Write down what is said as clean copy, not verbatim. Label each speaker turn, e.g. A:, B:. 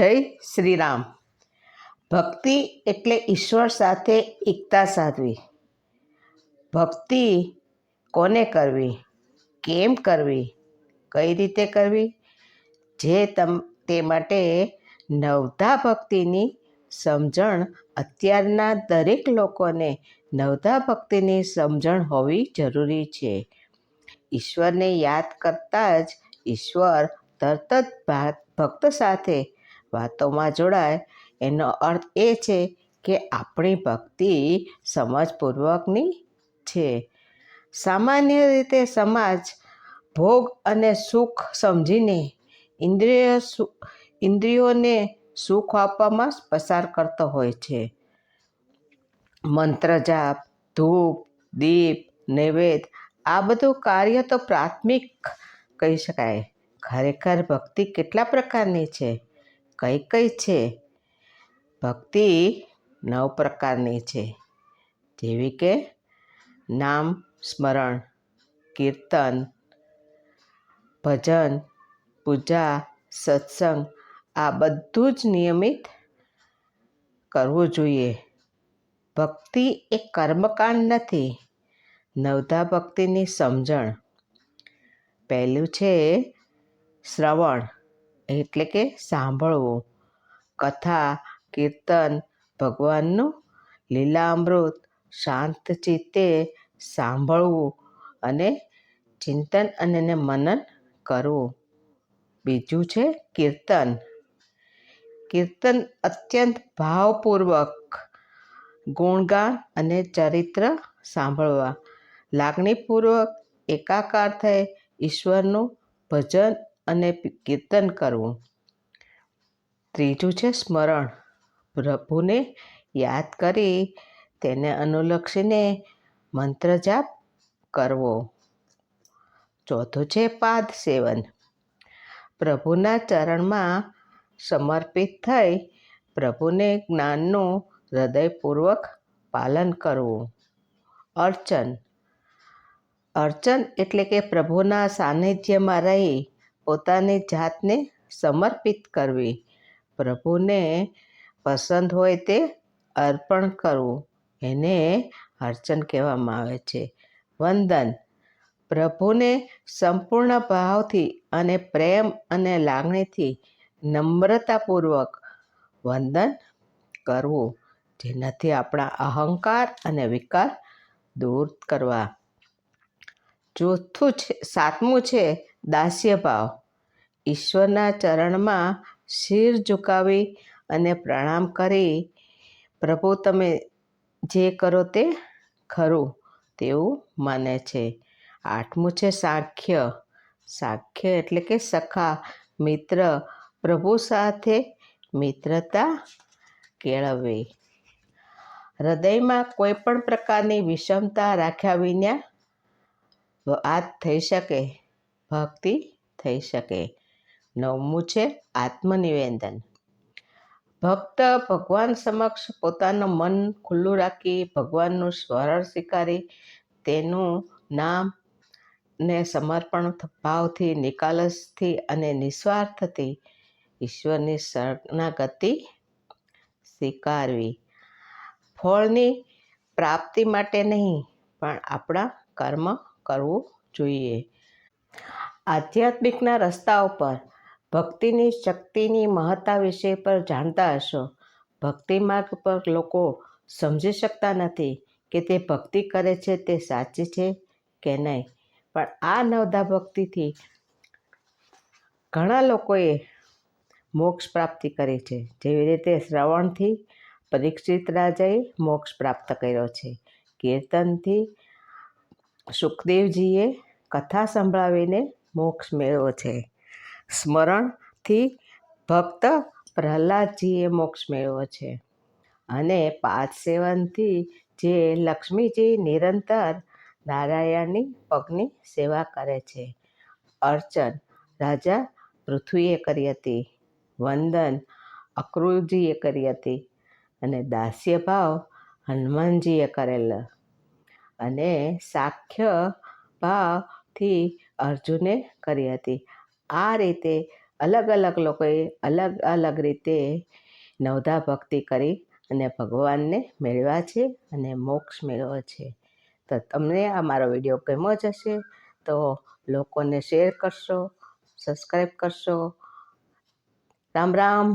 A: જય શ્રી રામ. ભક્તિ એટલે ઈશ્વર સાથે એકતા સાધવી. ભક્તિ કોને કરવી, કેમ કરવી, કઈ રીતે કરવી, તે માટે નવધા ભક્તિની સમજણ અત્યારના દરેક લોકોને નવધા ભક્તિની સમજણ હોવી જરૂરી છે. ઈશ્વરને યાદ કરતાં જ ઈશ્વર તરત જ ભક્ત સાથે વાતોમાં જોડાય. એનો અર્થ એ છે કે આપણી ભક્તિ સમજપૂર્વકની છે. સામાન્ય રીતે સમાજ ભોગ અને સુખ સમજીને ઇન્દ્રિયોને સુખ આપવામાં પસાર કરતો હોય છે. મંત્ર જાપ, ધૂપ, દીપ, નૈવેદ્ય આ બધું કાર્ય તો પ્રાથમિક કહી શકાય. ખરેખર ભક્તિ કેટલા પ્રકારની છે? કઈ કઈ છે? ભક્તિ 9 પ્રકારની છે, જેવી કે નામ સ્મરણ, કીર્તન, ભજન, પૂજા, સત્સંગ આ બધું જ નિયમિત કરવું જોઈએ. ભક્તિ એ કર્મકાંડ નથી. નવધા ભક્તિની સમજણ. પહેલું છે શ્રવણ, એટલે કે સાંભળવું. કથા, કીર્તન, ભગવાનનું લીલામૃત શાંત ચિત્તે સાંભળવું અને ચિંતન અને મનન કરવું. બીજું છે કીર્તન. કીર્તન અત્યંત ભાવપૂર્વક ગુણગાન અને ચરિત્ર સાંભળવા, લાગણીપૂર્વક એકાકાર થઈ ઈશ્વરનું ભજન અને કીર્તન કરવું. ત્રીજું છે સ્મરણ. પ્રભુને યાદ કરી તેને અનુલક્ષીને મંત્ર જાપ કરવો. ચોથું છે પાદ સેવન. પ્રભુના ચરણમાં સમર્પિત થઈ પ્રભુને જ્ઞાનનું હૃદયપૂર્વક પાલન કરવું. અર્ચન. અર્ચન એટલે કે પ્રભુના સાનિધ્યમાં રહી પોતાની જાતને સમર્પિત કરવી. પ્રભુને પસંદ હોય તે અર્પણ કરવું, એને અર્ચન કહેવામાં આવે છે. વંદન. પ્રભુને સંપૂર્ણ ભાવથી અને પ્રેમ અને લાગણીથી નમ્રતાપૂર્વક વંદન કરવું, જેનાથી આપણા અહંકાર અને વિકાર દૂર કરવા. સાતમું છે દાસ્ય ભાવ. ઈશ્વરના ચરણમાં શિર ઝુકાવી અને પ્રણામ કરી પ્રભુ તમે જે કરો તે ખરું તેવું માને છે. આઠમું છે સાખ્ય. સાખ્ય એટલે કે સખા, મિત્ર. પ્રભુ સાથે મિત્રતા કેળવવી. હૃદયમાં કોઈ પણ પ્રકારની વિષમતા રાખ્યા વિના વાત થઈ શકે, ભક્તિ થઈ શકે. 9મું છે આત્મનિવેદન. ભક્ત ભગવાન સમક્ષ પોતાનું મન ખુલ્લું રાખી ભગવાનનું સ્મરણ સ્વીકારી તેનું નામ ને સમર્પણ ભાવથી, નિખાલસથી અને નિસ્વાર્થથી ઈશ્વરની શરણાગતિ સ્વીકારવી. ફળની પ્રાપ્તિ માટે નહીં, પણ આપણા કર્મ કરવું જોઈએ. આધ્યાત્મિકના રસ્તા ઉપર ભક્તિની શક્તિની મહત્તા વિષય પર જાણતા હશો. ભક્તિ માર્ગ પર લોકો સમજી શકતા નથી કે તે ભક્તિ કરે છે તે સાચી છે કે નહીં. પણ આ નવધા ભક્તિથી ઘણા લોકોએ મોક્ષ પ્રાપ્તિ કરી છે. જેવી રીતે શ્રવણથી પરીક્ષિત રાજાએ મોક્ષ પ્રાપ્ત કર્યો છે. કીર્તનથી સુખદેવજીએ કથા સંભળાવીને મોક્ષ મેળવ્યો છે. સ્મરણથી ભક્ત પ્રહલાદજીએ મોક્ષ મેળવ્યો છે. અને પાદ સેવનથી જે લક્ષ્મીજી નિરંતર નારાયણની પગની સેવા કરે છે. અર્ચન રાજા પૃથ્વીએ કરી હતી. વંદન અક્રૂરજીએ કરી હતી. અને દાસ્ય ભાવ હનુમાનજીએ કરેલો. અને સાખ્ય ભાવથી અર્જુને કરી હતી. આ રીતે અલગ અલગ લોકોએ અલગ અલગ રીતે નવધા ભક્તિ કરી અને ભગવાનને મેળવ્યા છે અને મોક્ષ મેળવ્યો છે. તો તમને આ મારો વિડીયો ગમ્યો જ હશે તો લોકોને શેર કરશો, સબસ્ક્રાઈબ કરશો. રામ રામ.